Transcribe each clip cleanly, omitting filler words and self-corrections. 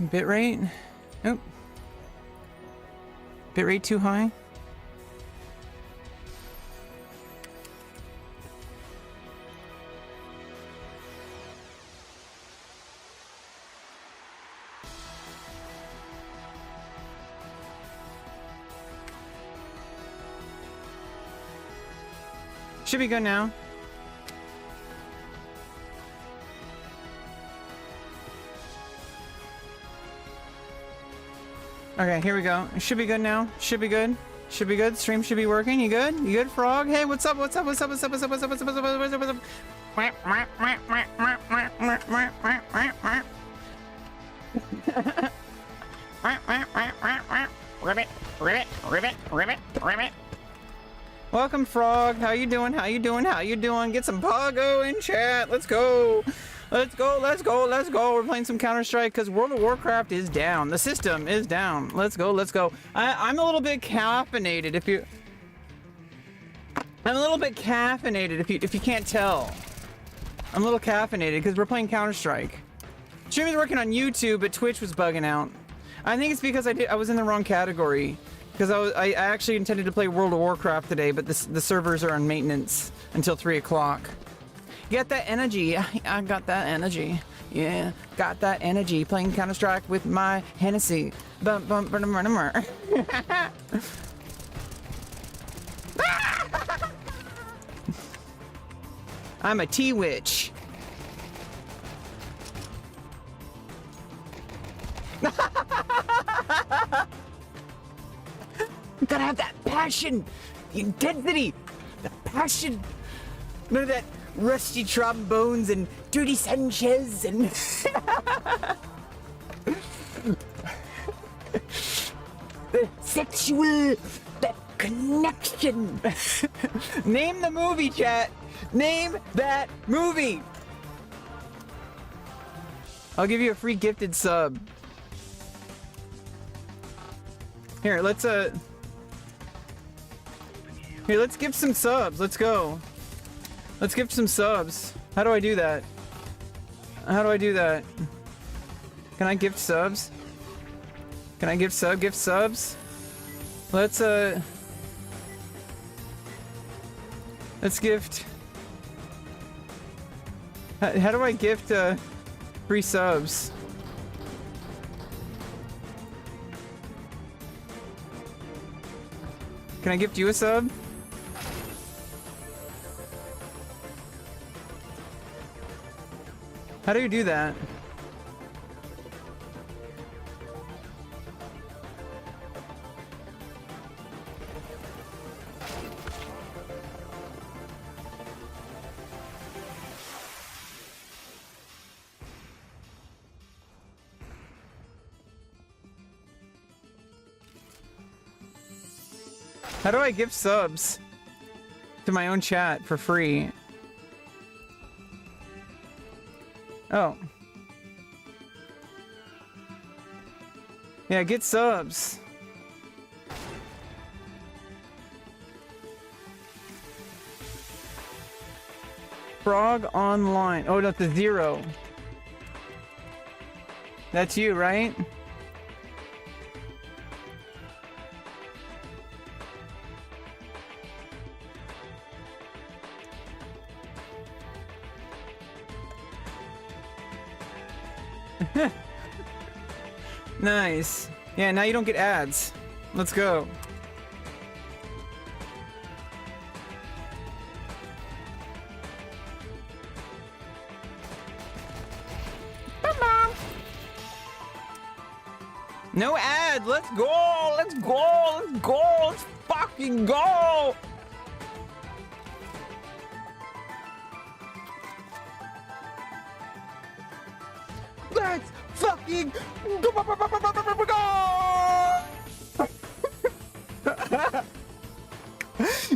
Bitrate? Nope. Bitrate too high? Should be good now. Okay, here we go. It should be good now. Should be good. Should be good. Stream should be working. You good? You good, Frog? Hey, what's up? What's up? What's up? What's up? What's up? What's up? What's up? What's up? What's up? What's up? Ribbit, ribbit, ribbit, ribbit, ribbit. Welcome, Frog. How you doing? How you doing? How you doing? Get some Pogo in chat. Let's go. Let's go. Let's go. Let's go. We're playing some Counter-Strike because World of Warcraft is down. The system is down. Let's go. Let's go. I'm a little bit caffeinated. I'm a little bit caffeinated if you can't tell. I'm a little caffeinated because we're playing Counter-Strike. Stream is working on YouTube, but Twitch was bugging out. I think it's because I was in the wrong category. Because I actually intended to play World of Warcraft today, but the servers are on maintenance until 3 o'clock. Get that energy. I got that energy. Yeah, got that energy. Playing Counter-Strike with my Hennessy. Bum, bum, bum, bum, bum. I'm a T-Witch. You gotta have that passion, the intensity, the passion. None of that rusty trombones and dirty Sanchez and the sexual, that connection. Name the movie, chat. Name that movie. I'll give you a free gifted sub. Here, let's gift some subs. Let's go. Let's gift some subs. How do I do that? How do I do that? Can I gift subs? Can I gift subs? Let's gift. How do I gift free subs? Can I gift you a sub? How do you do that? How do I gift subs to my own chat for free? Oh. Yeah, get subs. Frog online. Oh, not the 0. That's you, right? Nice. Yeah, now you don't get ads. Let's go. No ad. Let's go. Let's go. Let's go. Let's fucking go. Let's fucking go.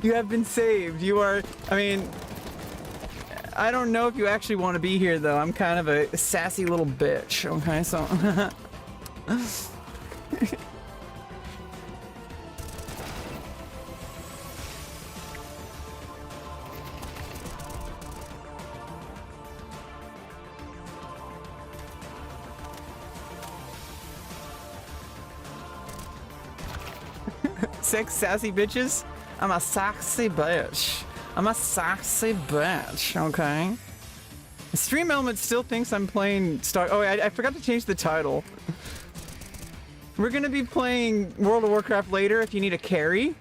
You have been saved. You are, I mean, I don't know if you actually want to be here though. I'm kind of a sassy little bitch. Okay, so Six sassy bitches. I'm a sassy bitch. I'm a sassy bitch. Okay. Stream Element still thinks I'm playing Star. Oh, I forgot to change the title. We're gonna be playing World of Warcraft later if you need a carry.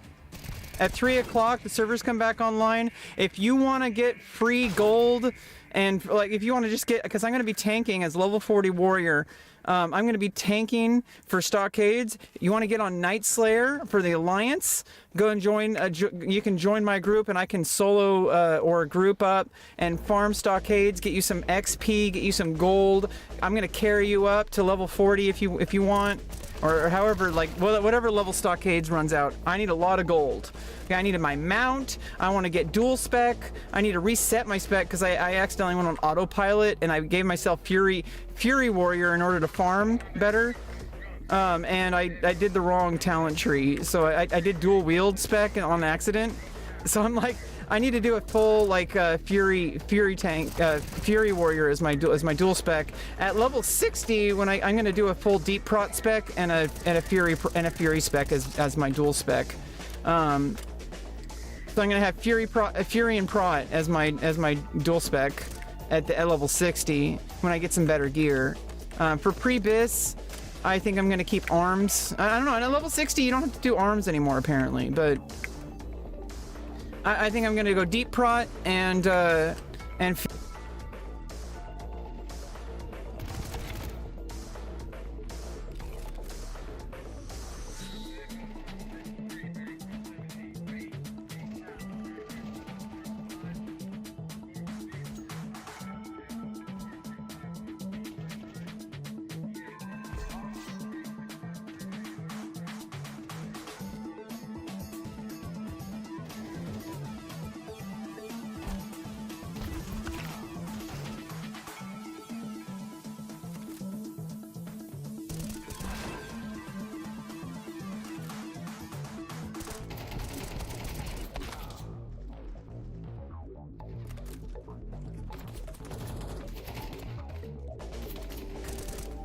At 3 o'clock, the servers come back online. If you want to get free gold, and like if you want to just get, because I'm going to be tanking as level 40 warrior. I'm going to be tanking for stockades. You want to get on Nightslayer for the Alliance? Go and join. You can join my group, and I can solo or group up and farm stockades. Get you some XP. Get you some gold. I'm going to carry you up to level 40 if you want. Or however, like, whatever level stockades runs out. I need a lot of gold. Okay, I needed my mount. I want to get dual spec. I need to reset my spec because I accidentally went on autopilot and I gave myself Fury Warrior in order to farm better. And I did the wrong talent tree. So I did dual wield spec on accident. So I'm like, I need to do a full like Fury Warrior as my dual spec at level 60. When I'm gonna do a full deep prot spec and a Fury spec as my dual spec. So I'm gonna have Fury and prot as my dual spec at level 60 when I get some better gear. For pre-bis, I think I'm gonna keep arms. I don't know. At level 60, you don't have to do arms anymore apparently, but. I think I'm gonna go deep prot and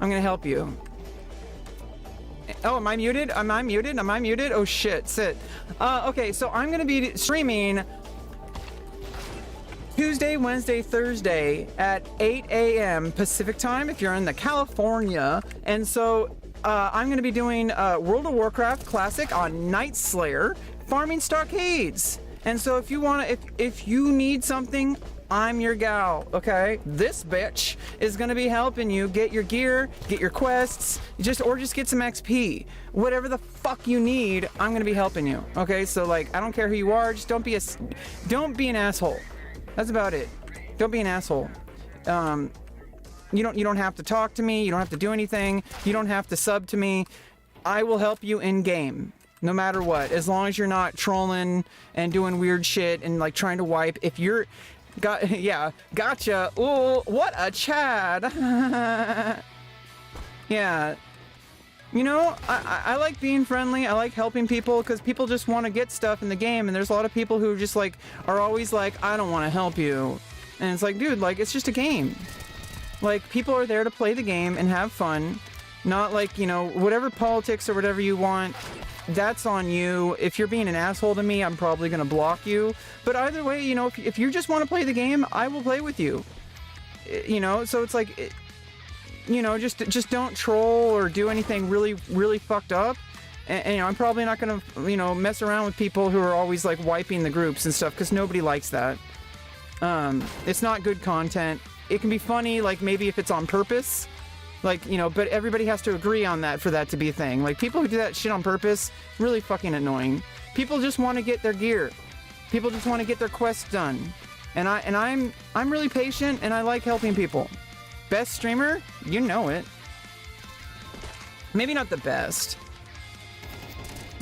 I'm gonna help you. Oh, am I muted? Am I muted? Am I muted? Oh shit, sit. Okay, so I'm gonna be streaming Tuesday, Wednesday, Thursday at 8 a.m. Pacific time if you're in the California. And so I'm gonna be doing World of Warcraft Classic on Nightslayer, farming stockades. And so if you wanna, if you need something, I'm your gal, okay? This bitch is gonna be helping you get your gear, get your quests, just get some XP. Whatever the fuck you need, I'm gonna be helping you, okay? So like, I don't care who you are, just don't be an asshole. That's about it. Don't be an asshole. You don't have to talk to me, you don't have to do anything, you don't have to sub to me. I will help you in game. No matter what, as long as you're not trolling and doing weird shit and like trying to wipe. If you're yeah, gotcha. Ooh, what a Chad. Yeah. You know, I like being friendly. I like helping people because people just want to get stuff in the game. And there's a lot of people who just like are always like, I don't want to help you. And it's like, dude, like, it's just a game. Like, people are there to play the game and have fun. Not like, you know, whatever politics or whatever you want. That's on you. If you're being an asshole to me, I'm probably gonna block you. But either way, you know, if you just want to play the game, I will play with you. You know, so it's like, you know, just don't troll or do anything really fucked up. And you know, I'm probably not gonna, you know, mess around with people who are always like wiping the groups and stuff because nobody likes that. It's not good content. It can be funny, like maybe if it's on purpose. Like, you know, but everybody has to agree on that for that to be a thing. Like, people who do that shit on purpose, really fucking annoying. People just want to get their gear. People just want to get their quests done. And I'm really patient and I like helping people. Best streamer? You know it. Maybe not the best.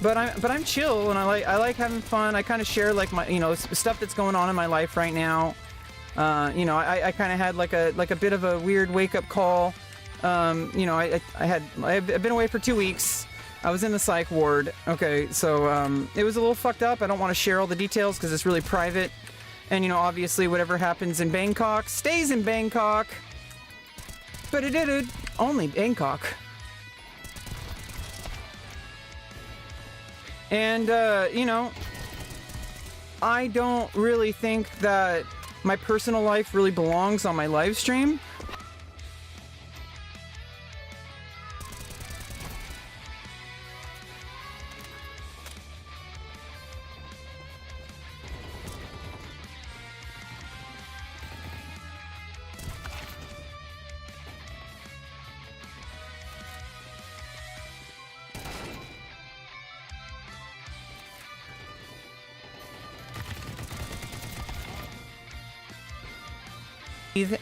But I'm chill and I like having fun. I kind of share like my, you know, stuff that's going on in my life right now. You know, I kind of had like a bit of a weird wake-up call. You know, I've been away for 2 weeks. I was in the psych ward. Okay, so it was a little fucked up. I don't want to share all the details because it's really private. And you know, obviously, whatever happens in Bangkok stays in Bangkok. But it did only Bangkok. And, you know, I don't really think that my personal life really belongs on my live stream.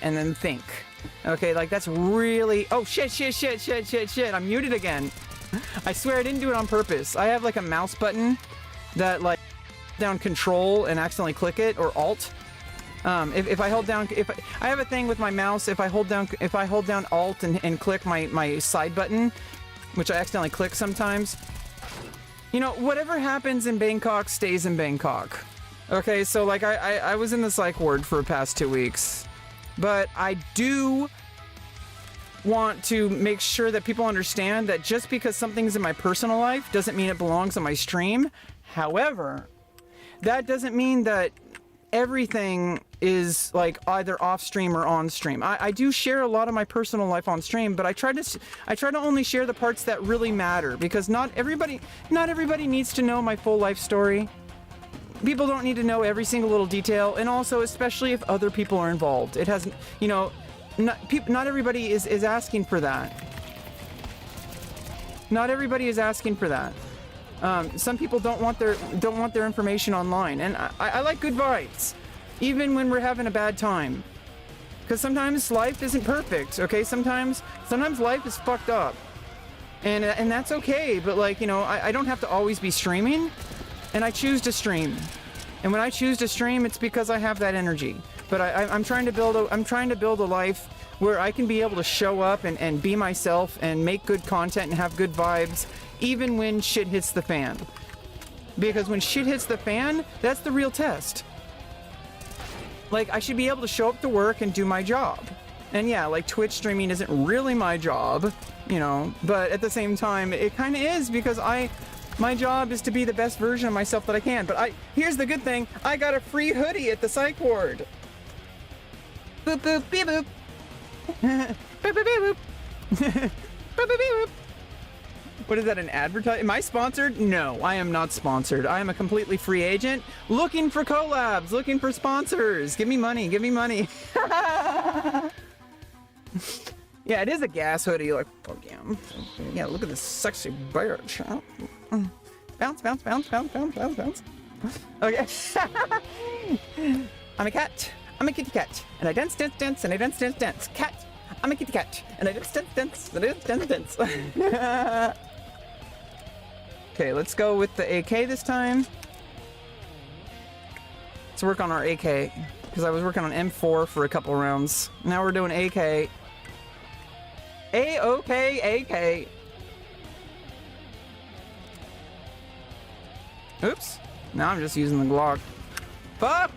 And then think. Okay, like that's really... Oh, shit. I'm muted again. I swear I didn't do it on purpose. I have like a mouse button that like down control and accidentally click it, or alt. If I hold down... I have a thing with my mouse, if I hold down alt and click my side button, which I accidentally click sometimes, you know, whatever happens in Bangkok stays in Bangkok. Okay, so like I was in the psych ward for the past 2 weeks. But I do want to make sure that people understand that just because something's in my personal life doesn't mean it belongs on my stream. However, that doesn't mean that everything is like either off stream or on stream. I do share a lot of my personal life on stream, but I try to only share the parts that really matter, because not everybody needs to know my full life story. People don't need to know every single little detail, and also especially if other people are involved. It has, you know, not everybody is asking for that. Not everybody is asking for that. Some people don't want their information online, and I like good vibes, even when we're having a bad time. Because sometimes life isn't perfect, okay? Sometimes life is fucked up, and that's okay. But like, you know, I don't have to always be streaming. And I choose to stream, and when I choose to stream, it's because I have that energy. But I'm trying to build a life where I can be able to show up and be myself and make good content and have good vibes, even when shit hits the fan. Because when shit hits the fan, that's the real test. Like, I should be able to show up to work and do my job. And yeah, like Twitch streaming isn't really my job, you know, but at the same time, it kind of is, because my job is to be the best version of myself that I can. But here's the good thing. I got a free hoodie at the psych ward. Boop, boop, beep, boop. Boop, boop, beep, boop. Boop, boop, beep, boop. What is that, an advertise? Am I sponsored? No, I am not sponsored. I am a completely free agent looking for collabs, looking for sponsors. Give me money, give me money. Yeah, it is a gas hoodie. Like, fuck yeah. Yeah, look at this sexy bitch. Bounce, bounce, bounce, bounce, bounce, bounce, bounce. Okay. I'm a cat. I'm a kitty cat. And I dance, dance, dance, and I dance, dance, dance. Cat. I'm a kitty cat. And I dance, dance, dance, and I dance, dance, dance. Okay, let's go with the AK this time. Let's work on our AK, because I was working on M4 for a couple rounds. Now we're doing AK. A-OK, AK. Oops. Now I'm just using the Glock. Fuck.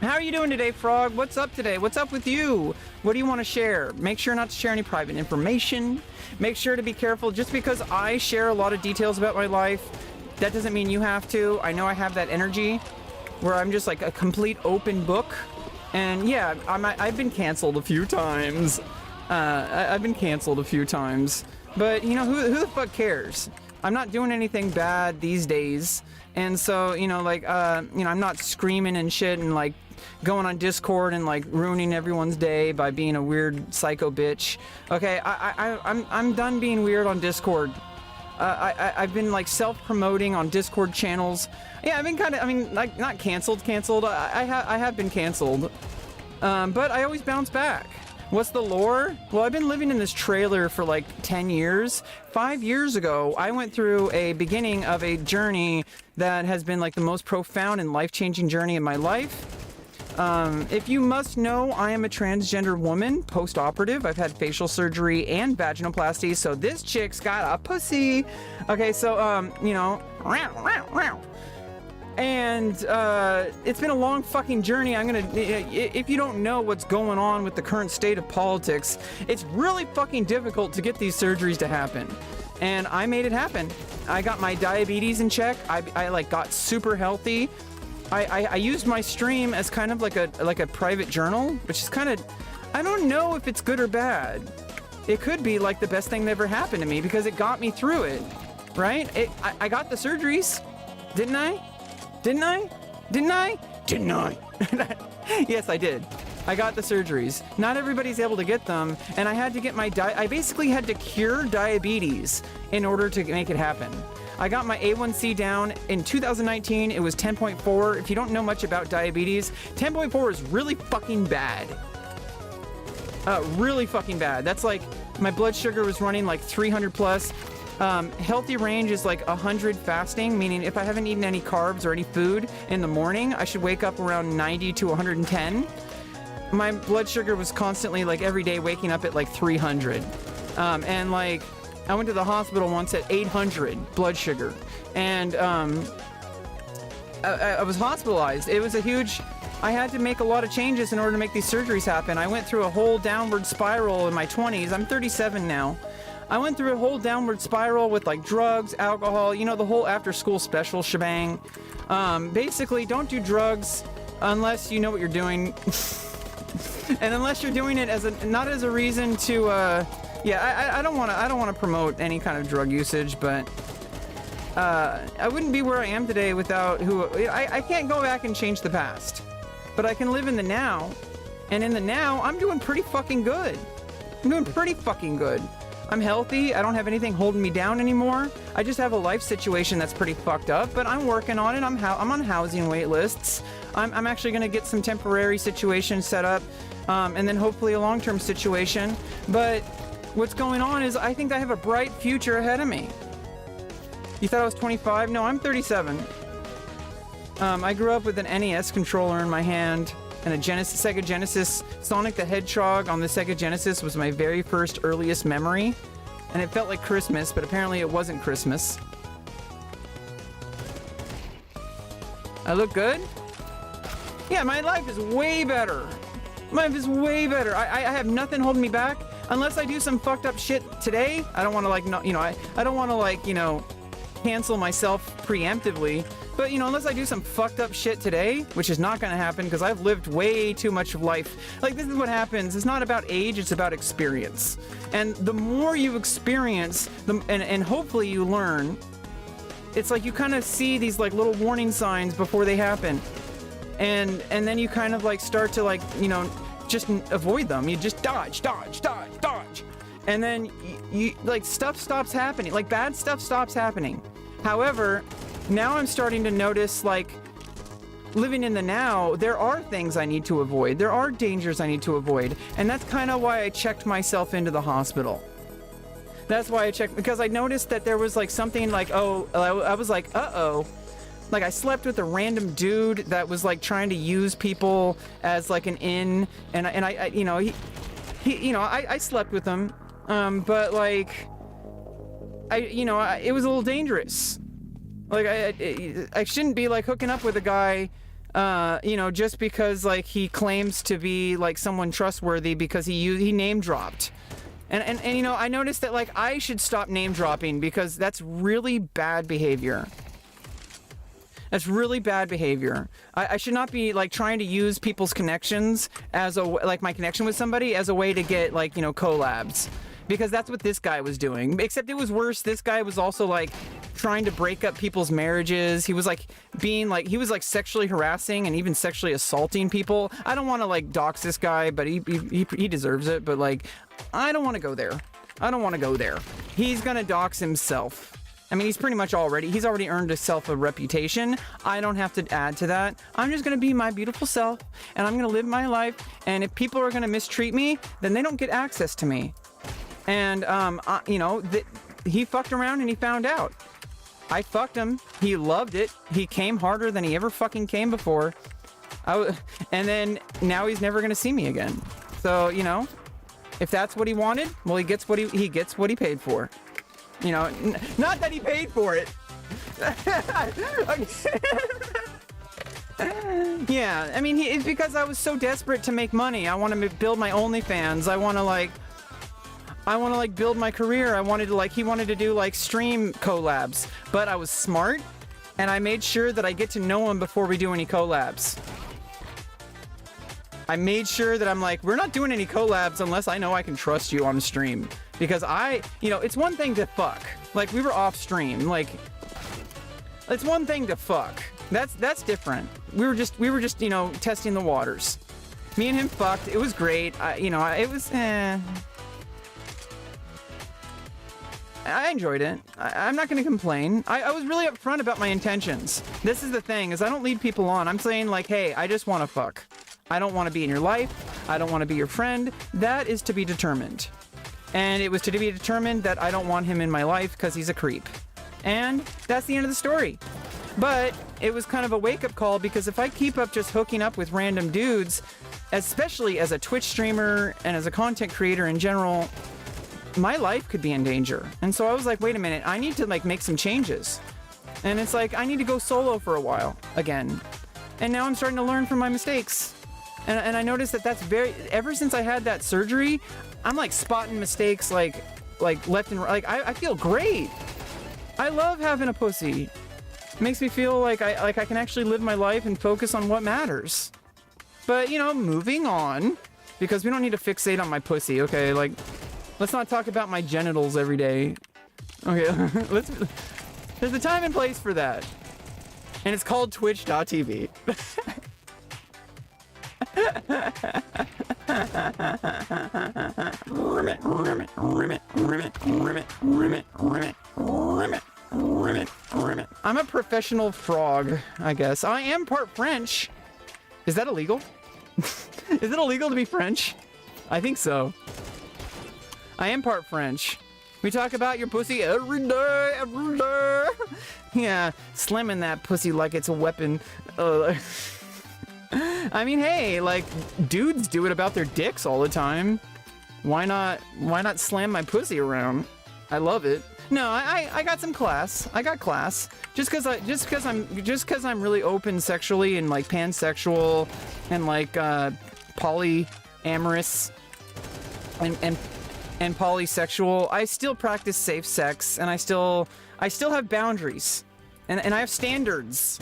How are you doing today, Frog? What's up today? What's up with you? What do you want to share? Make sure not to share any private information. Make sure to be careful. Just because I share a lot of details about my life, that doesn't mean you have to. I know I have that energy where I'm just like a complete open book. And yeah, I've been canceled a few times. I've been canceled a few times. But, you know, who the fuck cares? I'm not doing anything bad these days. And so, you know, like, you know, I'm not screaming and shit and, like, going on Discord and, like, ruining everyone's day by being a weird psycho bitch. Okay, I'm done being weird on Discord. I've been, like, self-promoting on Discord channels. Yeah, I've been kind of, I mean, like, not canceled. I have been canceled. But I always bounce back. What's the lore? Well, I've been living in this trailer for like 10 years. 5 years ago, I went through a beginning of a journey that has been like the most profound and life-changing journey in my life. If you must know, I am a transgender woman, post-operative. I've had facial surgery and vaginoplasty, so this chick's got a pussy. Okay, so, you know, and it's been a long fucking journey. If you don't know what's going on with the current state of politics, it's really fucking difficult to get these surgeries to happen. and I made it happen. I got my diabetes in check. I like got super healthy. I used my stream as kind of like a private journal, which is kind of, I don't know if it's good or bad. It could be like the best thing that ever happened to me because it got me through it, right? I got the surgeries, didn't I? Didn't I? Didn't I? Didn't I? Yes, I did. I got the surgeries. Not everybody's able to get them, and I had to get my I basically had to cure diabetes in order to make it happen. I got my A1C down in 2019. It was 10.4. If you don't know much about diabetes, 10.4 is really fucking bad. Really fucking bad. That's like my blood sugar was running like 300 plus. Healthy range is like 100 fasting, meaning if I haven't eaten any carbs or any food in the morning, I should wake up around 90 to 110. My blood sugar was constantly like every day waking up at like 300. And like I went to the hospital once at 800 blood sugar, and I was hospitalized. It was a huge, I had to make a lot of changes in order to make these surgeries happen. I went through a whole downward spiral in my 20s. I'm 37 now. I went through a whole downward spiral with like drugs, alcohol, you know, the whole after school special shebang. Basically, don't do drugs unless you know what you're doing. And unless you're doing it as not as a reason to, I don't want to promote any kind of drug usage, but I wouldn't be where I am today without I can't go back and change the past, but I can live in the now, and in the now, I'm doing pretty fucking good. I'm doing pretty fucking good. I'm healthy. I don't have anything holding me down anymore. I just have a life situation that's pretty fucked up, but I'm working on it. I'm on housing wait lists. I'm actually going to get some temporary situations set up, and then hopefully a long-term situation. But what's going on is I think I have a bright future ahead of me. You thought I was 25? No, I'm 37. I grew up with an NES controller in my hand and a Sega Genesis. Sonic the Hedgehog on the Sega Genesis was my very first earliest memory, and it felt like Christmas, but apparently it wasn't Christmas. I look good? Yeah, my life is way better. My life is way better. I have nothing holding me back. Unless I do some fucked up shit today, I don't want to like, I don't want to like, cancel myself preemptively. But, unless I do some fucked up shit today, which is not going to happen because I've lived way too much of life. Like, this is what happens. It's not about age, it's about experience. And the more you experience, and hopefully you learn, it's like you kind of see these like little warning signs before they happen. And then you kind of like start to like, just avoid them. You just dodge. And then you like stuff stops happening. Like bad stuff stops happening. However, now I'm starting to notice, like, living in the now, there are things I need to avoid. There are dangers I need to avoid. And that's kind of why I checked myself into the hospital. That's why I checked, because I noticed that there was, like, something like, I was like, uh-oh. Like, I slept with a random dude that was, like, trying to use people as, like, an in. And I I slept with him. But, like, it was a little dangerous. Like, I shouldn't be, like, hooking up with a guy, just because, like, he claims to be, like, someone trustworthy because he name-dropped. And I noticed that, like, I should stop name-dropping because that's really bad behavior. That's really bad behavior. I should not be, like, trying to use people's connections as like, my connection with somebody as a way to get, like, collabs. Because that's what this guy was doing. Except it was worse. This guy was also, like, trying to break up people's marriages. He was, like, he was, like, sexually harassing and even sexually assaulting people. I don't want to, like, dox this guy, but he deserves it. But, like, I don't want to go there. I don't want to go there. He's gonna dox himself. I mean, he's already earned himself a reputation. I don't have to add to that. I'm just gonna be my beautiful self, and I'm gonna live my life. And if people are gonna mistreat me, then they don't get access to me. And, he fucked around and he found out. I fucked him. He loved it. He came harder than he ever fucking came before. And then now he's never gonna see me again. So, if that's what he wanted, well, he gets what he paid for. Not that he paid for it. Yeah, I mean, it's because I was so desperate to make money. I want to build my OnlyFans. I want to, like, I want to like build my career. I wanted to like, he wanted to do like stream collabs, but I was smart and I made sure that I get to know him before we do any collabs. I made sure that I'm like, we're not doing any collabs unless I know I can trust you on stream. Because you know, it's one thing to fuck. Like, we were off stream. Like, it's one thing to fuck. That's different. We were just, you know, testing the waters. Me and him fucked. It was great. It was, I enjoyed it. I'm not going to complain. I was really upfront about my intentions. This is the thing, is I don't lead people on. I'm saying like, hey, I just want to fuck. I don't want to be in your life. I don't want to be your friend. That is to be determined. And it was to be determined that I don't want him in my life because he's a creep. And that's the end of the story. But it was kind of a wake-up call, because if I keep up just hooking up with random dudes, especially as a Twitch streamer and as a content creator in general, my life could be in danger. And so I was like, wait a minute, I need to like make some changes. And it's like, I need to go solo for a while again. And now I'm starting to learn from my mistakes. And I noticed that that's ever since I had that surgery, I'm like spotting mistakes like left and right. Like I feel great. I love having a pussy. It makes me feel like I can actually live my life and focus on what matters. But you know, moving on, because we don't need to fixate on my pussy, okay? Like, let's not talk about my genitals every day. Okay, there's a time and place for that. And it's called twitch.tv. I'm a professional frog, I guess. I am part French. Is that illegal? Is it illegal to be French? I think so. I am part French. We talk about your pussy every day, every day. Yeah, slamming that pussy like it's a weapon. I mean, hey, like, dudes do it about their dicks all the time. Why not slam my pussy around? I love it. No, I got some class. I got class. Just cause I'm really open sexually and like pansexual and like polyamorous and polysexual, I still practice safe sex, and I still have boundaries. And I have standards.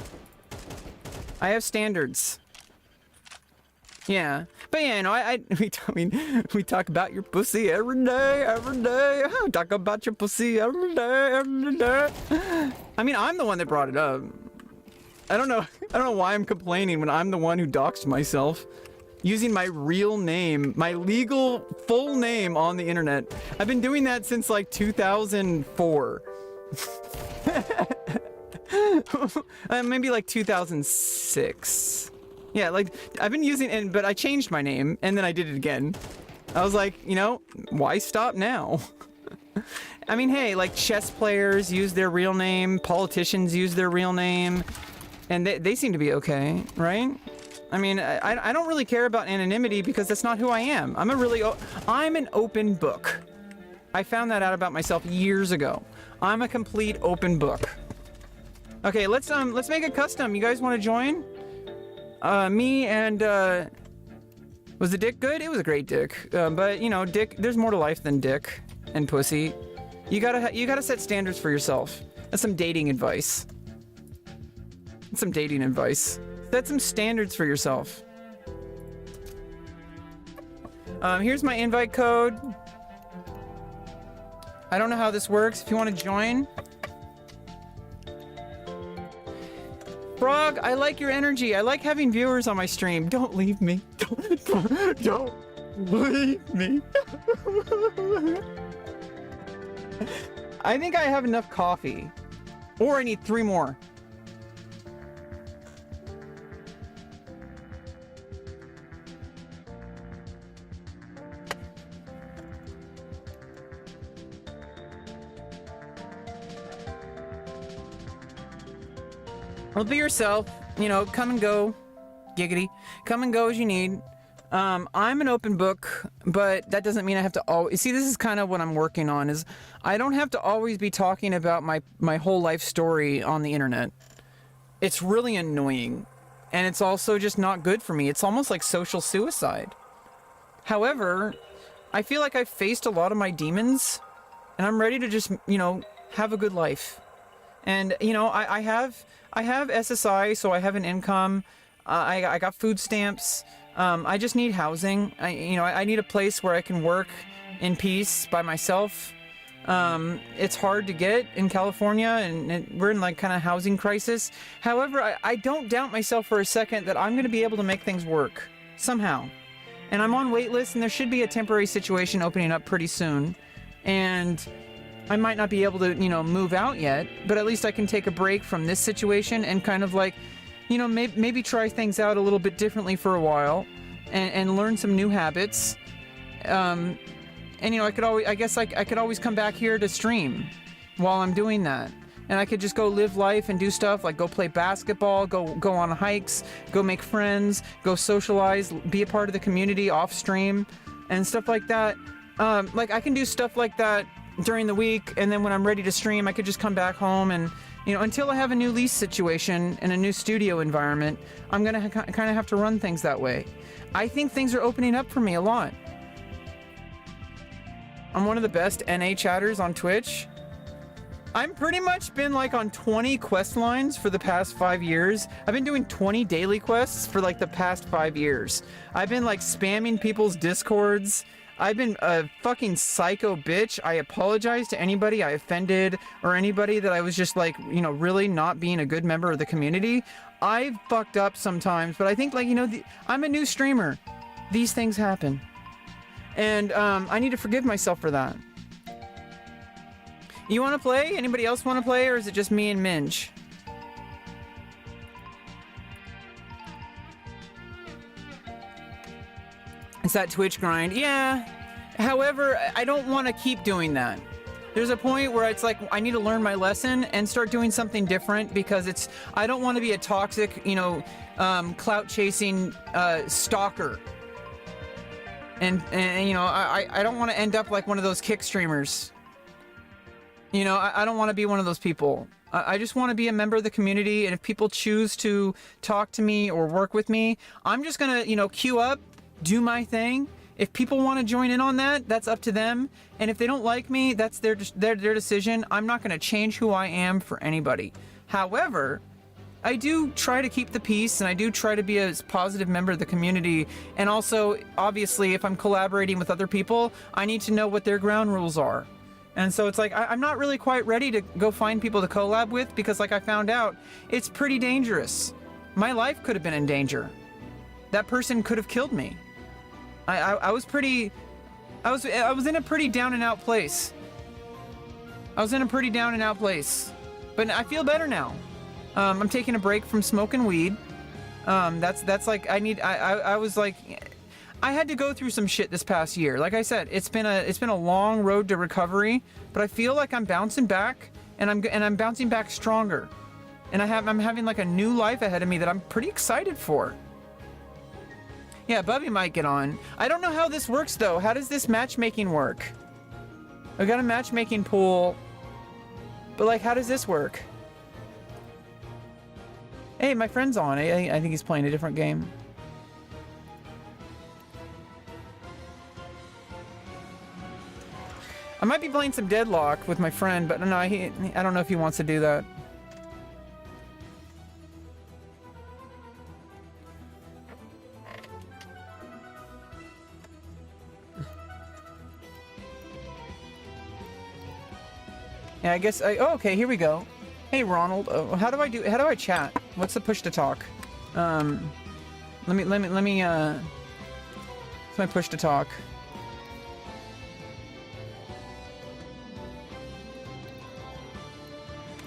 I have standards. Yeah, but yeah, you know, we talk about your pussy every day, every day. Talk about your pussy every day, every day. I mean, I'm the one that brought it up. I don't know why I'm complaining when I'm the one who doxed myself using my real name, my legal full name on the internet. I've been doing that since like 2004. Maybe like 2006. Yeah, like, I've been using it, but I changed my name, and then I did it again. I was like, you know, why stop now? I mean, hey, like, chess players use their real name, politicians use their real name, and they seem to be okay, right? I mean, I don't really care about anonymity because that's not who I am. I'm an open book. I found that out about myself years ago. I'm a complete open book. Okay, let's make a custom. You guys want to join? Me and, was the dick good? It was a great dick. But, you know, dick, there's more to life than dick and pussy. You gotta set standards for yourself. That's some dating advice. Some dating advice. Set some standards for yourself. Here's my invite code. I don't know how this works. If you want to join. Frog, I like your energy. I like having viewers on my stream. Don't leave me. Don't leave me. I think I have enough coffee. Or I need 3 more. Well, be yourself, you know, come and go, giggity, come and go as you need. I'm an open book, but that doesn't mean I have to always, see, this is kind of what I'm working on, is I don't have to always be talking about my whole life story on the internet. It's really annoying, and it's also just not good for me. It's almost like social suicide. However, I feel like I've faced a lot of my demons, and I'm ready to just, you know, have a good life. And, you know, I have SSI, so I have an income. I got food stamps. I just need housing. I need a place where I can work in peace by myself. It's hard to get in California, and we're in like kind of housing crisis. However, I don't doubt myself for a second that I'm going to be able to make things work somehow. And I'm on wait list, and there should be a temporary situation opening up pretty soon. And I might not be able to, you know, move out yet, but at least I can take a break from this situation and kind of like, you know, maybe try things out a little bit differently for a while and learn some new habits. And, you know, I guess I could always come back here to stream while I'm doing that. And I could just go live life and do stuff like go play basketball, go on hikes, go make friends, go socialize, be a part of the community off stream and stuff like that. Like I can do stuff like that during the week, and then when I'm ready to stream, I could just come back home and, you know, until I have a new lease situation and a new studio environment, I'm gonna kind of have to run things that way. I think things are opening up for me a lot. I'm one of the best NA chatters on Twitch. I'm pretty much been like on 20 quest lines for the past 5 years. I've been doing 20 daily quests for like the past 5 years. I've been like spamming people's discords. I've been a fucking psycho bitch. I apologize to anybody I offended or anybody that I was just like, you know, really not being a good member of the community. I've fucked up sometimes, but I think like, you know, I'm a new streamer. These things happen. And I need to forgive myself for that. You want to play? Anybody else want to play, or is it just me and Minge? It's that Twitch grind. Yeah. However, I don't want to keep doing that. There's a point where it's like I need to learn my lesson and start doing something different, because I don't want to be a toxic, you know, clout chasing stalker. And you know, I don't want to end up like one of those kick streamers. You know, I don't want to be one of those people. I just want to be a member of the community, and if people choose to talk to me or work with me, I'm just gonna, you know, queue up, do my thing. If people want to join in on that, that's up to them. And if they don't like me, that's their decision. I'm not going to change who I am for anybody. However, I do try to keep the peace, and I do try to be a positive member of the community. And also, obviously, if I'm collaborating with other people, I need to know what their ground rules are. And so it's like, I'm not really quite ready to go find people to collab with, because like I found out, it's pretty dangerous. My life could have been in danger. That person could have killed me. I was in a pretty down and out place. But I feel better now. I'm taking a break from smoking weed. That's like, I was like, I had to go through some shit this past year. Like I said, it's been a long road to recovery, but I feel like I'm bouncing back, and I'm bouncing back stronger. And I'm having like a new life ahead of me that I'm pretty excited for. Yeah, Bubby might get on. I don't know how this works though. How does this matchmaking work? I got a matchmaking pool, but like, how does this work? Hey, my friend's on. I think he's playing a different game. I might be playing some Deadlock with my friend, but no, I don't know if he wants to do that. Yeah, I guess oh, okay, here we go. Hey, Ronald. Oh, how do I chat? What's the push to talk? Let me what's my push to talk?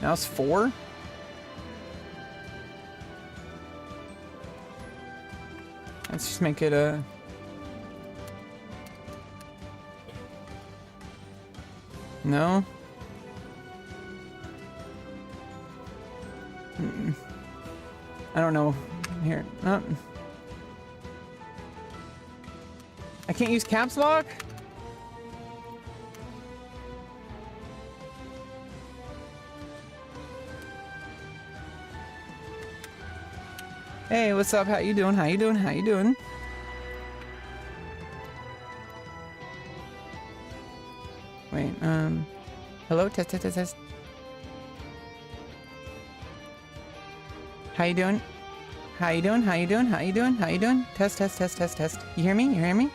Now it's 4? Let's just make it a... No? I don't know. Here. No. I can't use caps lock? Hey, what's up? How you doing? How you doing? How you doing? Wait, hello? Test, test, test, test. How you doing? How you doing? How you doing? How you doing? How you doing? Test, test, test, test, test. You hear me? You hear me?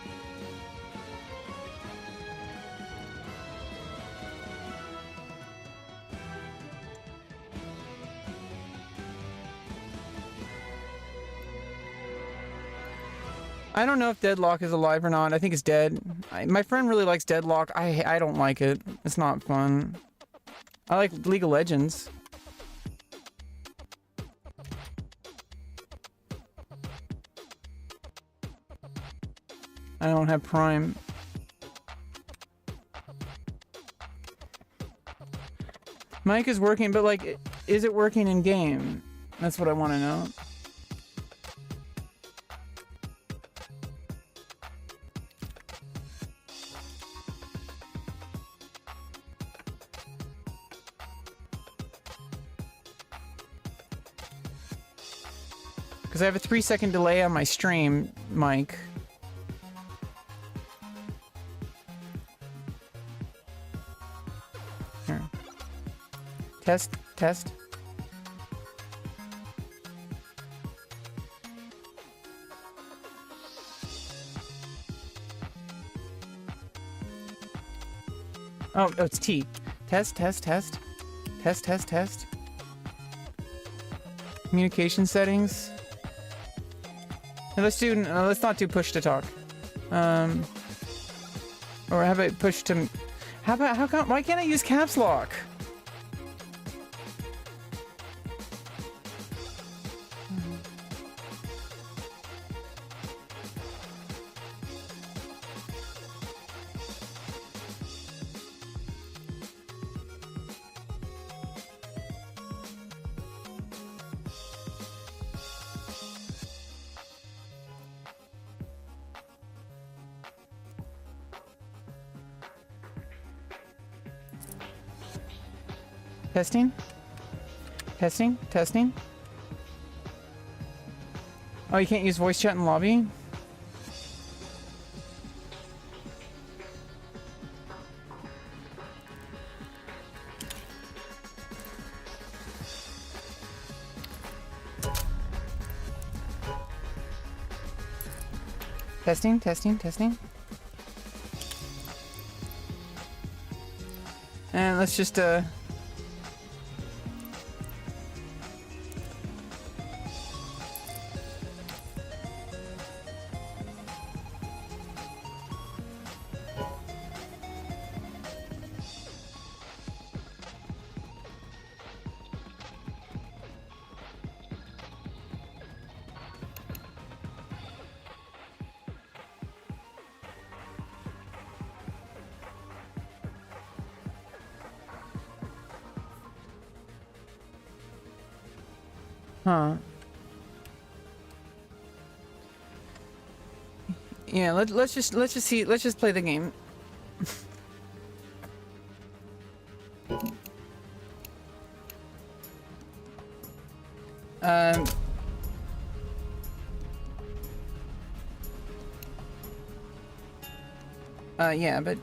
I don't know if Deadlock is alive or not. I think it's dead. My friend really likes Deadlock. I don't like it. It's not fun. I like League of Legends. I don't have Prime. Mic is working, but like, is it working in game? That's what I want to know. Because I have a 3-second delay on my stream, Mike. Here. Test, test. Oh, it's T. Test, test, test. Test, test, test. Communication settings. Let's not do push to talk. Or how about push to... why can't I use caps lock? Testing? Testing? Testing? Oh, you can't use voice chat in lobby? Testing? Testing? Testing? And let's just, huh. Yeah, let's just see, let's just play the game. Yeah, but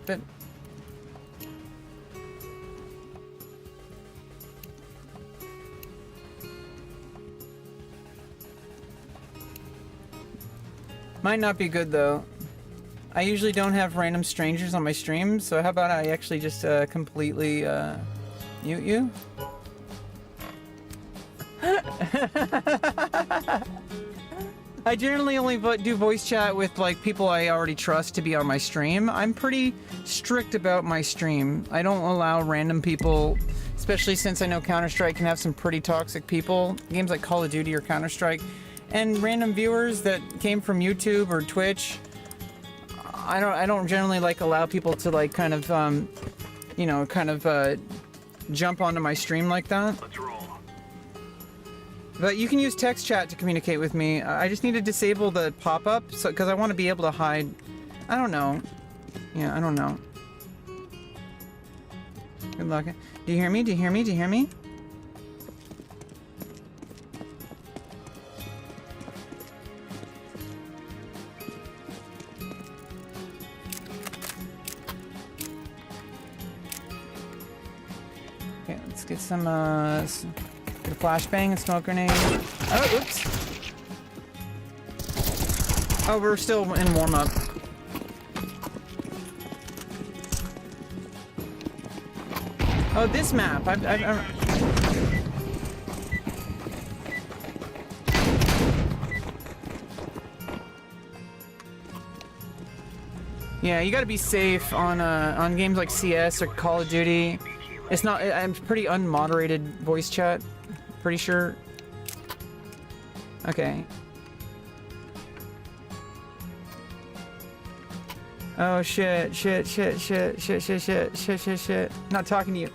might not be good though. I usually don't have random strangers on my stream, so how about I actually just completely mute you? I generally only do voice chat with like people I already trust to be on my stream. I'm pretty strict about my stream. I don't allow random people, especially since I know Counter-Strike can have some pretty toxic people. Games like Call of Duty or Counter-Strike. And random viewers that came from YouTube or Twitch. I don't generally like allow people to like kind of you know, kind of jump onto my stream like that. Let's roll. But you can use text chat to communicate with me. I just need to disable the pop-up, so because I want to be able to hide. I don't know. Yeah, I don't know. Good luck. Do you hear me? Do you hear me? Do you hear me? Okay, let's get some, get a flashbang and smoke grenade. Oh, oops. Oh, we're still in warm-up. Oh, this map. Yeah, you gotta be safe on games like CS or Call of Duty. It's not. I'm pretty unmoderated voice chat. Pretty sure. Okay. Oh shit! Shit! Shit! Shit! Shit! Shit! Shit! Shit! Shit! Shit! Not talking to you.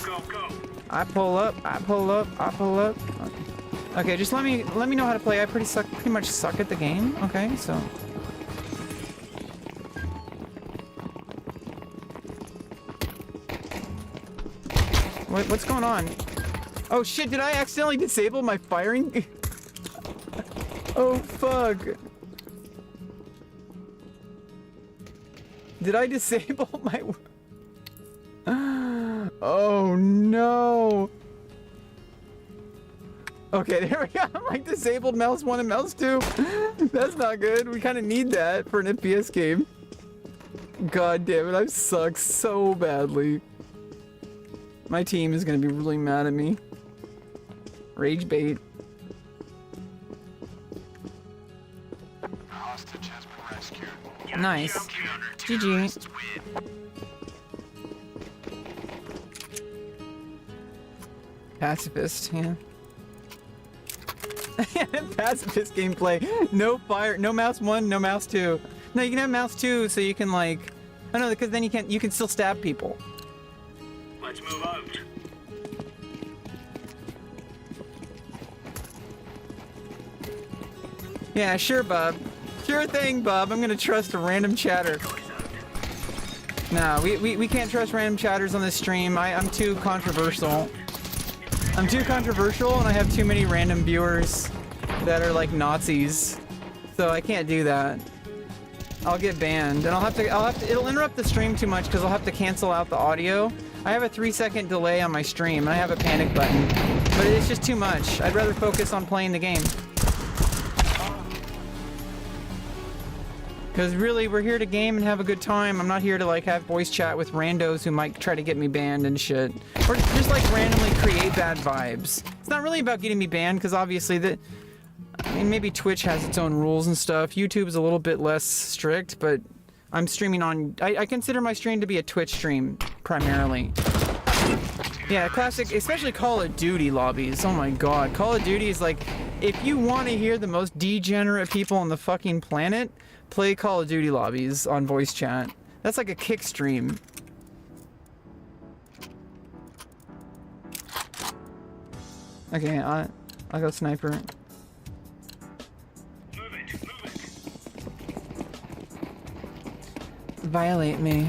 Go, go. I pull up. I pull up. I pull up. Okay, just let me know how to play. I pretty much suck at the game. Okay, so. What's going on? Oh shit, did I accidentally disable my firing? Oh fuck. Did I disable my... Oh no. Okay, there we go. I'm like disabled mouse 1 and mouse 2. That's not good. We kind of need that for an FPS game. God damn it, I've sucked so badly. My team is gonna be really mad at me. Rage bait. Hostage has been rescued. Nice. GG. Pacifist, yeah. Pacifist gameplay. No fire, no mouse 1, no mouse 2. No, you can have mouse 2 so you can like... Oh no, because then you can still stab people. Let's move out. Yeah, sure, Bob. Sure thing, Bob. I'm gonna trust a random chatter. No, we can't trust random chatters on this stream. I'm too controversial. I'm too controversial and I have too many random viewers that are like Nazis. So I can't do that. I'll get banned and I'll have to, it'll interrupt the stream too much because I'll have to cancel out the audio. I have a 3-second delay on my stream and I have a panic button, but it's just too much. I'd rather focus on playing the game. Because really, we're here to game and have a good time. I'm not here to like have voice chat with randos who might try to get me banned and shit. Or just like randomly create bad vibes. It's not really about getting me banned because obviously I mean, maybe Twitch has its own rules and stuff. YouTube's a little bit less strict, but I'm streaming on... I consider my stream to be a Twitch stream, primarily. Yeah, classic, especially Call of Duty lobbies. Oh my god. Call of Duty is like... If you want to hear the most degenerate people on the fucking planet, play Call of Duty lobbies on voice chat. That's like a kick stream. Okay, I'll go sniper. Move it. Violate me.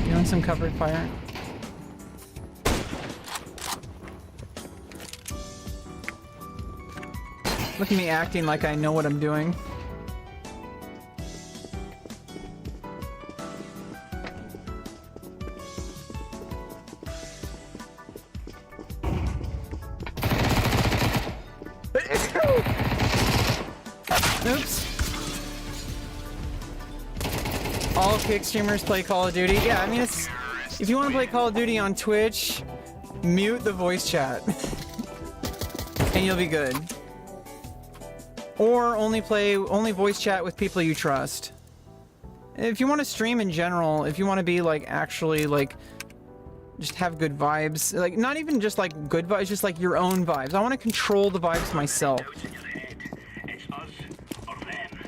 Doing some covered fire. Look at me acting like I know what I'm doing. Oops. All kick streamers play Call of Duty. Yeah, I mean, it's... If you want to play Call of Duty on Twitch, mute the voice chat. And you'll be good. Or only voice chat with people you trust. If you want to stream in general, if you want to be like actually like just have good vibes, like not even just like good vibes, just like your own vibes. I want to control the vibes myself. It's us or them.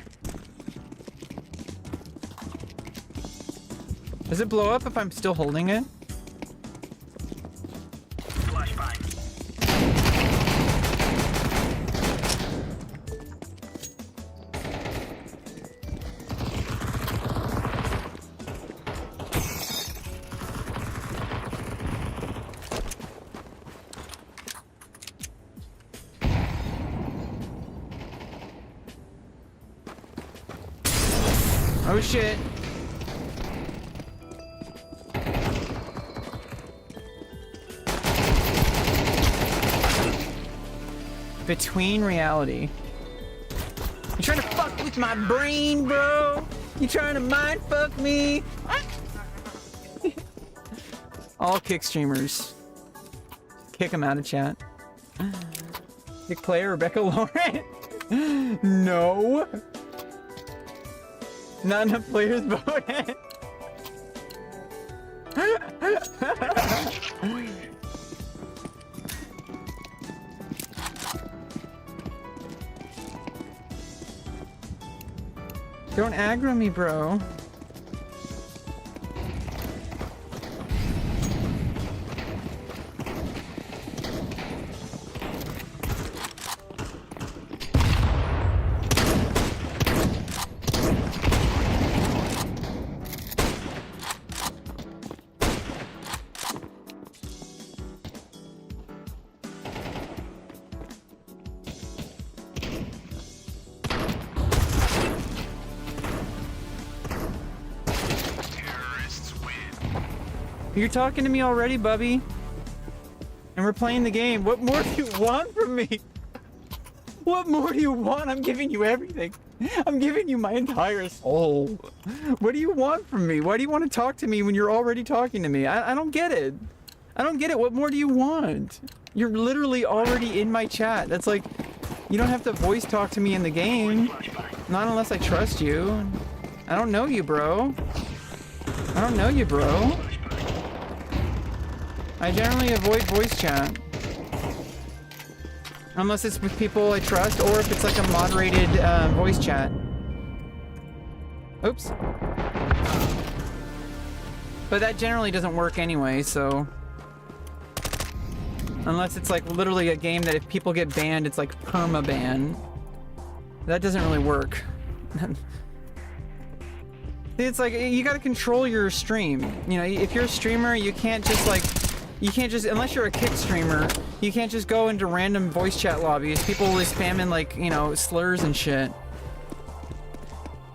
Does it blow up if I'm still holding it? Flashbang. Oh shit. Between reality. You trying to fuck with my brain, bro? You trying to mind fuck me? All kick streamers. Kick them out of chat. Kick player rebeccaloran? No. Not enough players voted. Don't aggro me, bro. You're talking to me already, Bubby. And we're playing the game. What more do you want from me? What more do you want? I'm giving you everything. I'm giving you my entire soul. What do you want from me? Why do you want to talk to me when you're already talking to me? I don't get it. I don't get it. What more do you want? You're literally already in my chat. That's like, you don't have to voice talk to me in the game. Not unless I trust you. I don't know you, bro. I don't know you, bro. I generally avoid voice chat. Unless it's with people I trust, or if it's like a moderated voice chat. Oops. But that generally doesn't work anyway, so... Unless it's like literally a game that if people get banned, it's like perma-ban. That doesn't really work. It's like, you gotta control your stream. You know, if you're a streamer, you can't just like... You can't just, unless you're a kick streamer, you can't just go into random voice chat lobbies. People will be spamming like, you know, slurs and shit.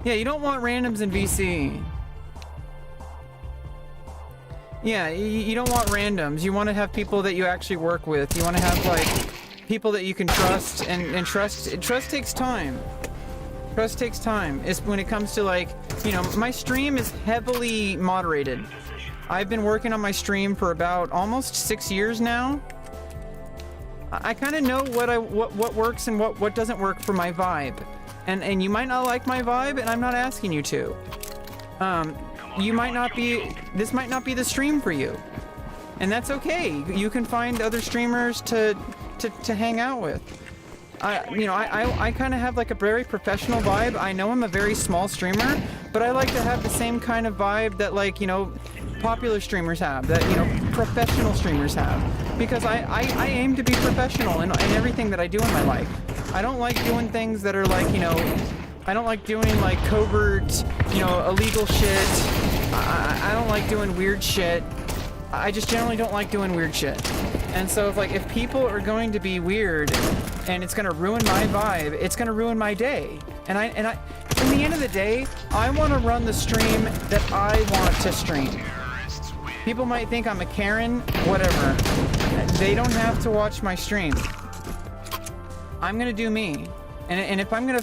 Yeah, you don't want randoms in VC. Yeah, you don't want randoms. You want to have people that you actually work with. You want to have like people that you can trust, and trust takes time. Trust takes time. It's when it comes to like, you know, my stream is heavily moderated. I've been working on my stream for about almost 6 years now. I kind of know what works and what doesn't work for my vibe. And you might not like my vibe, and I'm not asking you to. You might not be, this might not be the stream for you. And that's okay. You can find other streamers to hang out with. I kind of have like a very professional vibe. I know I'm a very small streamer, but I like to have the same kind of vibe that, like, you know, popular streamers have, that, you know, professional streamers have. Because I aim to be professional in everything that I do in my life. I don't like doing things that are like, you know, I don't like doing like covert, you know, illegal shit. I don't like doing weird shit. I just generally don't like doing weird shit. And so if people are going to be weird and it's gonna ruin my vibe, it's gonna ruin my day. And I in the end of the day, I want to run the stream that I want to stream. People might think I'm a Karen, whatever. They don't have to watch my stream. I'm gonna do me. And if I'm gonna,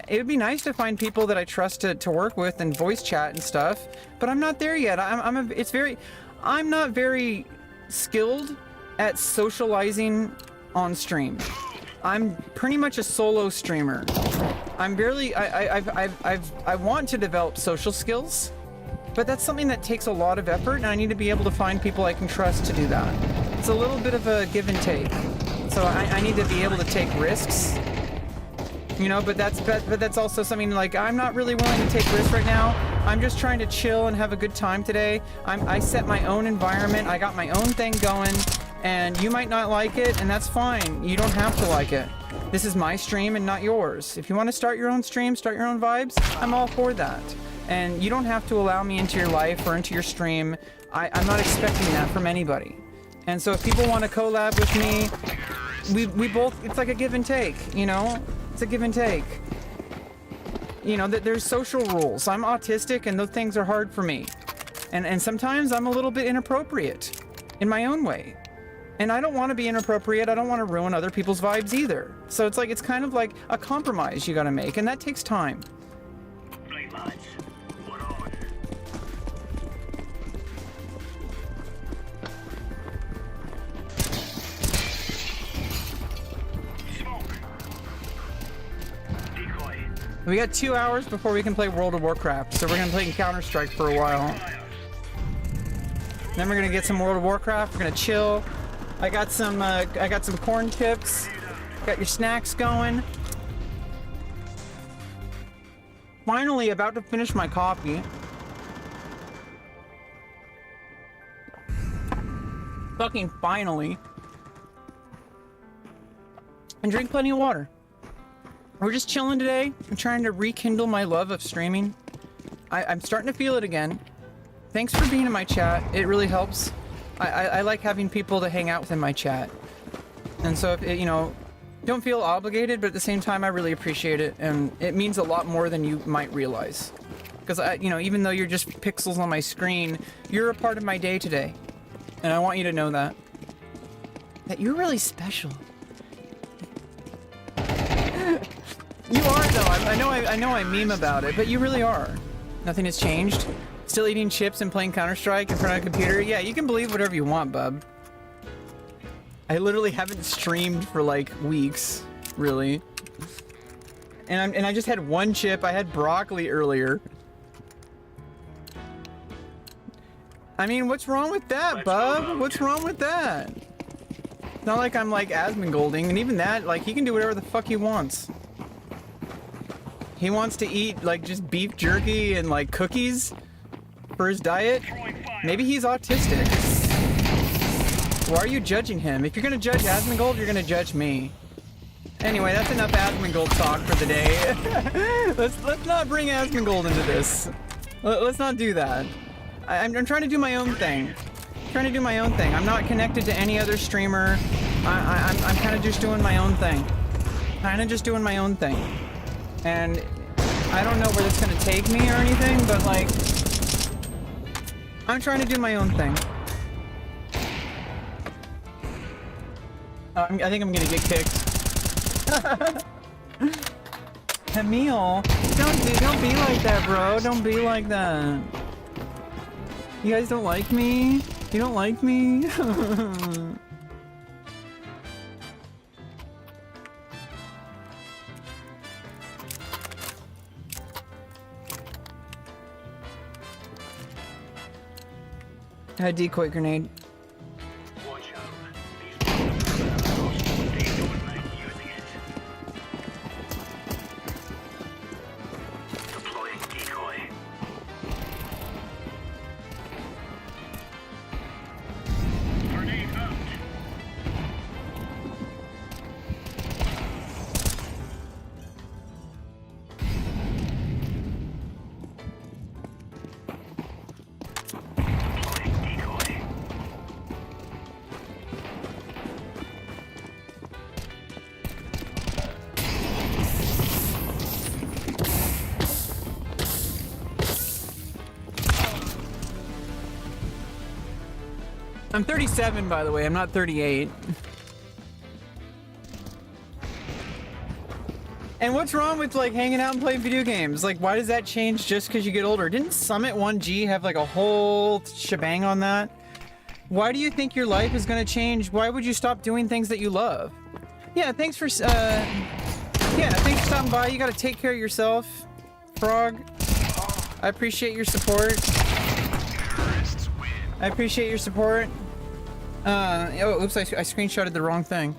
it would be nice to find people that I trust to work with and voice chat and stuff, but I'm not there yet. I'm not very skilled at socializing on stream. I'm pretty much a solo streamer. I'm barely, I want to develop social skills, but that's something that takes a lot of effort, and I need to be able to find people I can trust to do that. It's a little bit of a give and take. So I need to be able to take risks, you know, but that's also something like, I'm not really willing to take risks right now. I'm just trying to chill and have a good time today. I set my own environment. I got my own thing going, and you might not like it, and that's fine. You don't have to like it. This is my stream and not yours. If you want to start your own stream, start your own vibes, I'm all for that. And you don't have to allow me into your life or into your stream. I'm not expecting that from anybody. And so if people want to collab with me, we both, it's like a give and take, you know? It's a give and take. you know, that there's social rules. I'm autistic and those things are hard for me. And sometimes I'm a little bit inappropriate in my own way. And I don't want to be inappropriate. I don't want to ruin other people's vibes either. So it's like, it's kind of like a compromise you got to make, and that takes time. Blade lines. What on? Smoke. Decoy. We got 2 hours before we can play World of Warcraft, so we're going to play Counter-Strike for a while. Then we're going to get some World of Warcraft. We're going to chill. I got some corn chips. Got your snacks going. Finally, about to finish my coffee. Fucking finally. And drink plenty of water. We're just chilling today. I'm trying to rekindle my love of streaming. I'm starting to feel it again. Thanks for being in my chat. It really helps. I like having people to hang out with in my chat. And so, if it, you know, don't feel obligated, but at the same time, I really appreciate it. And it means a lot more than you might realize. Because, you know, even though you're just pixels on my screen, you're a part of my day today. And I want you to know that. That you're really special. You are, though. I know I meme about it, but you really are. Nothing has changed. Still eating chips and playing Counter-Strike in front of a computer? Yeah, you can believe whatever you want, bub. I literally haven't streamed for like weeks, really. And I just had one chip. I had broccoli earlier. I mean, what's wrong with that, bub? What's wrong with that? It's not like I'm like Asmongolding, and even that, like, he can do whatever the fuck he wants. He wants to eat like just beef jerky and like cookies for his diet. Maybe he's autistic. Why are you judging him? If you're gonna judge Asmongold, you're gonna judge me. Anyway, that's enough Asmongold talk for the day. let's not bring Asmongold into this. Let's not do that. I'm trying to do my own thing. I'm not connected to any other streamer. I'm kind of just doing my own thing. And I don't know where that's gonna take me or anything, but like, I'm trying to do my own thing. I think I'm gonna get kicked. Emil, don't be like that, bro. Don't be like that. You guys don't like me? You don't like me? A decoy grenade. Watch out. These they don't like using it. Deploying decoy. Grenade out. I'm 37, by the way. I'm not 38. And what's wrong with like hanging out and playing video games? Like, why does that change just because you get older? Didn't Summit 1G have like a whole shebang on that? Why do you think your life is gonna change? Why would you stop doing things that you love? Yeah, thanks for thanks for stopping by. You gotta take care of yourself, Frog. I appreciate your support. Oh, oops, I screenshotted the wrong thing.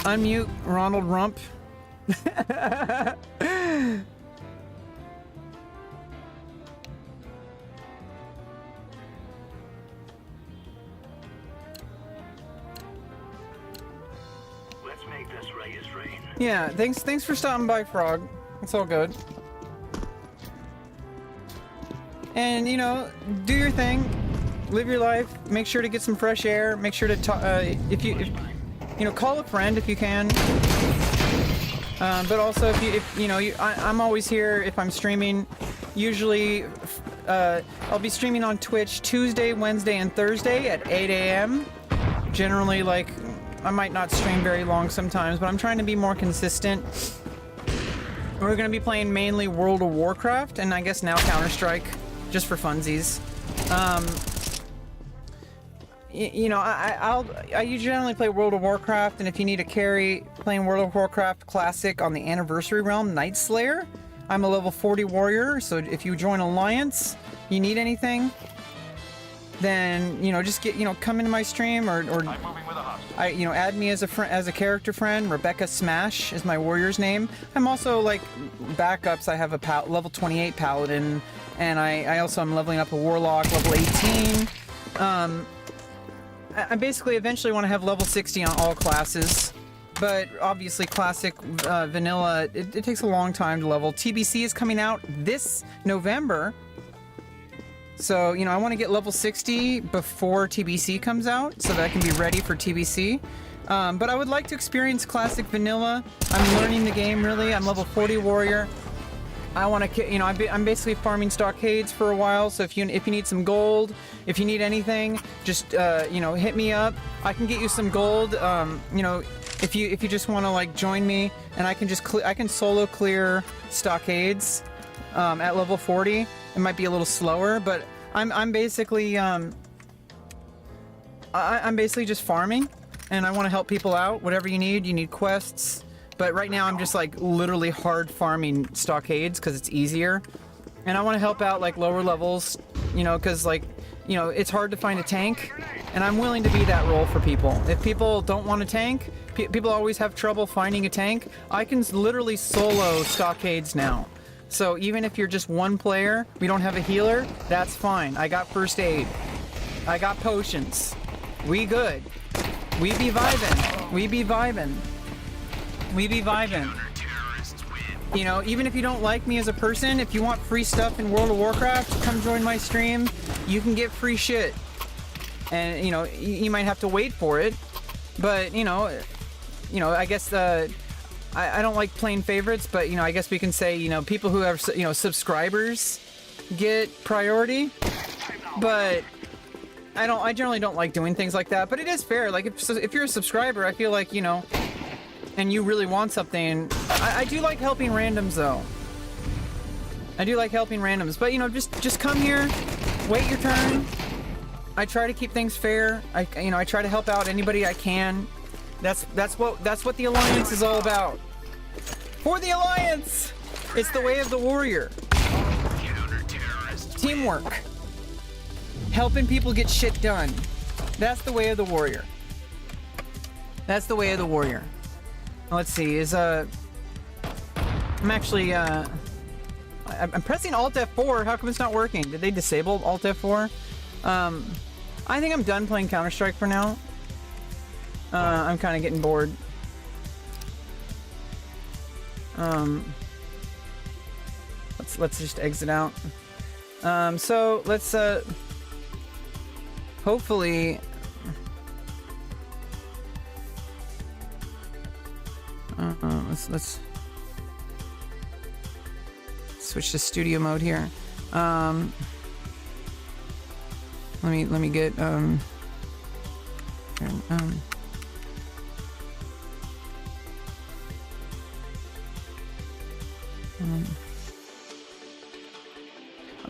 Unmute Ronald Rump. Let's make this Reyes rain. Yeah, thanks for stopping by, Frog. It's all good. And, you know, do your thing. Live your life. Make sure to get some fresh air. Make sure to talk, if you know, call a friend if you can. But also, if you know, I'm always here if I'm streaming. Usually, I'll be streaming on Twitch Tuesday, Wednesday, and Thursday at 8 a.m. Generally, like, I might not stream very long sometimes, but I'm trying to be more consistent. We're going to be playing mainly World of Warcraft, and I guess now Counter-Strike, just for funsies. You know, I generally play World of Warcraft, and if you need a carry, playing World of Warcraft Classic on the Anniversary Realm, Nightslayer. I'm a level 40 warrior, so if you join Alliance, you need anything, then, you know, just come into my stream, or you know, add me as a character friend. Rebecca Smash is my warrior's name. I'm also, like, backups. I have a level 28 paladin, and I also am leveling up a warlock, level 18. I basically eventually want to have level 60 on all classes, but obviously classic vanilla, it takes a long time to level. TBC is coming out this November, so, you know, I want to get level 60 before TBC comes out so that I can be ready for TBC. But I would like to experience classic vanilla. I'm learning the game, really. I'm level 40 warrior. I want to, you know, I'm basically farming stockades for a while, so if you need some gold, if you need anything, just, you know, hit me up. I can get you some gold, you know, if you just want to, like, join me, and I can just I can solo clear stockades at level 40. It might be a little slower, but I'm basically I'm basically just farming, and I want to help people out. Whatever you need quests. But right now I'm just, like, literally hard farming stockades because it's easier, and I want to help out, like, lower levels, you know, because, like, you know, it's hard to find a tank, and I'm willing to be that role for people. If people don't want a tank, people always have trouble finding a tank. I can literally solo stockades now. So even if you're just one player, we don't have a healer, that's fine. I got first aid. I got potions. We good. We be vibing. We be vibing. We be vibing. You know, even if you don't like me as a person, if you want free stuff in World of Warcraft, come join my stream. You can get free shit. And, you know, you might have to wait for it. But, you know, I guess, I don't like playing favorites, but, you know, I guess we can say, you know, people who have, you know, subscribers get priority. But I generally don't like doing things like that. But it is fair. Like, if you're a subscriber, I feel like, you know, and you really want something, I do like helping randoms, though. I do like helping randoms, but, you know, just come here, wait your turn. I try to keep things fair. I try to help out anybody I can. That's what the Alliance is all about. For the Alliance, it's the way of the warrior. Teamwork, helping people get shit done. That's the way of the warrior. That's the way of the warrior. Let's see, I'm actually, I'm pressing Alt F4. How come it's not working? Did they disable Alt F4? I think I'm done playing Counter-Strike for now. I'm kind of getting bored. Let's just exit out. So let's, hopefully, let's switch to studio mode here. Let me get oh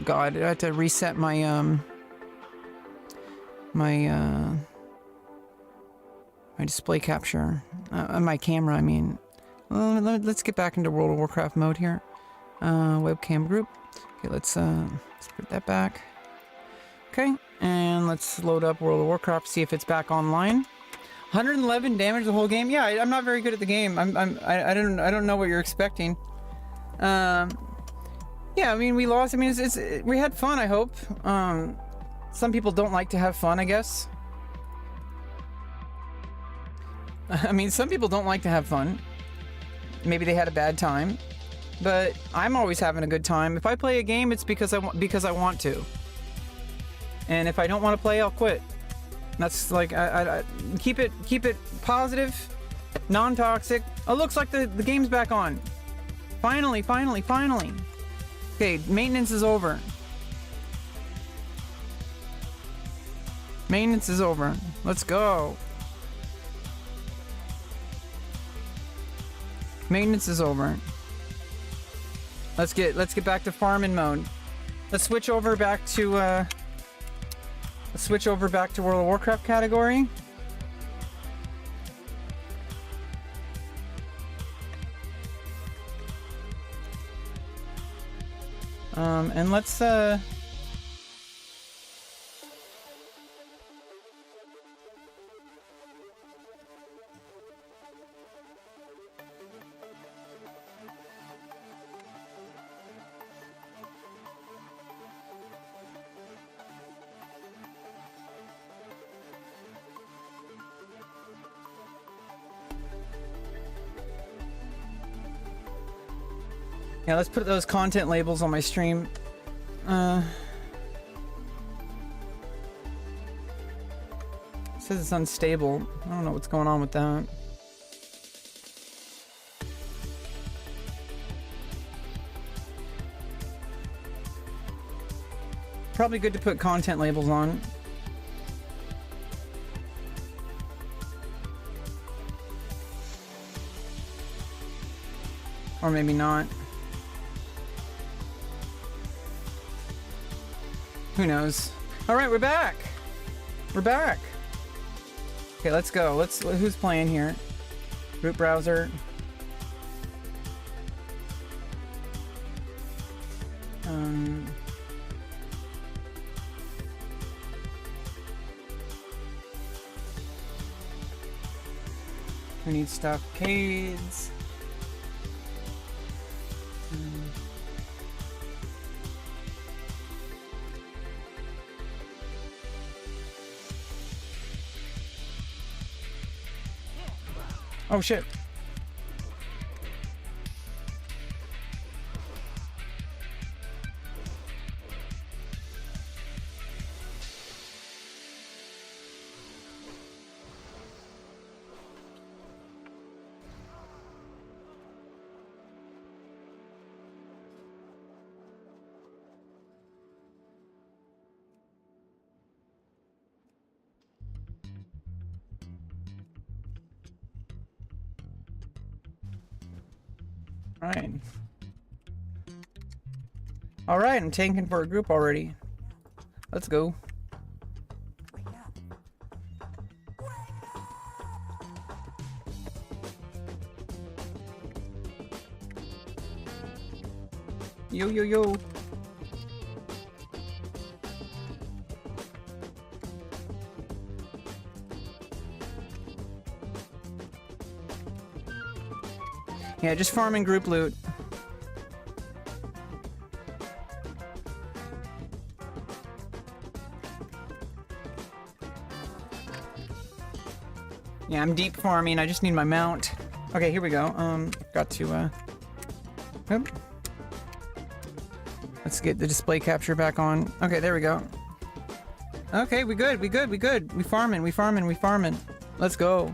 God, I had to reset my my display capture, my camera, I mean. Well, let's get back into World of Warcraft mode here. Webcam group. Okay, let's put that back. Okay, and let's load up World of Warcraft, see if it's back online. 111 damage the whole game. Yeah, I'm not very good at the game. I don't know what you're expecting. Yeah, I mean, we lost. I mean, we had fun, I hope. Some people don't like to have fun, I guess. I mean, some people don't like to have fun. Maybe they had a bad time, but I'm always having a good time. If I play a game, it's because I want to. And if I don't want to play, I'll quit. That's like, I keep it positive, Non-toxic. Oh, looks like the game's back on. Finally, finally, finally. Okay, maintenance is over. Maintenance is over. Let's go. Maintenance is over. Let's get back to farming mode. Let's switch over back to World of Warcraft category. And let's yeah, let's put those content labels on my stream. It says it's unstable. I don't know what's going on with that. Probably good to put content labels on. Or maybe not. Who knows? All right, we're back. We're back. Okay, let's go. Who's playing here? Root browser. Who needs stockades? Oh shit. Alright. Alright, I'm tanking for a group already. Let's go. Yo, yo, yo. Yeah, just farming group loot. Yeah, I'm deep farming. I just need my mount. Okay, here we go. Got to, Oop. Let's get the display capture back on. Okay, there we go. Okay, we good. We farming. Let's go.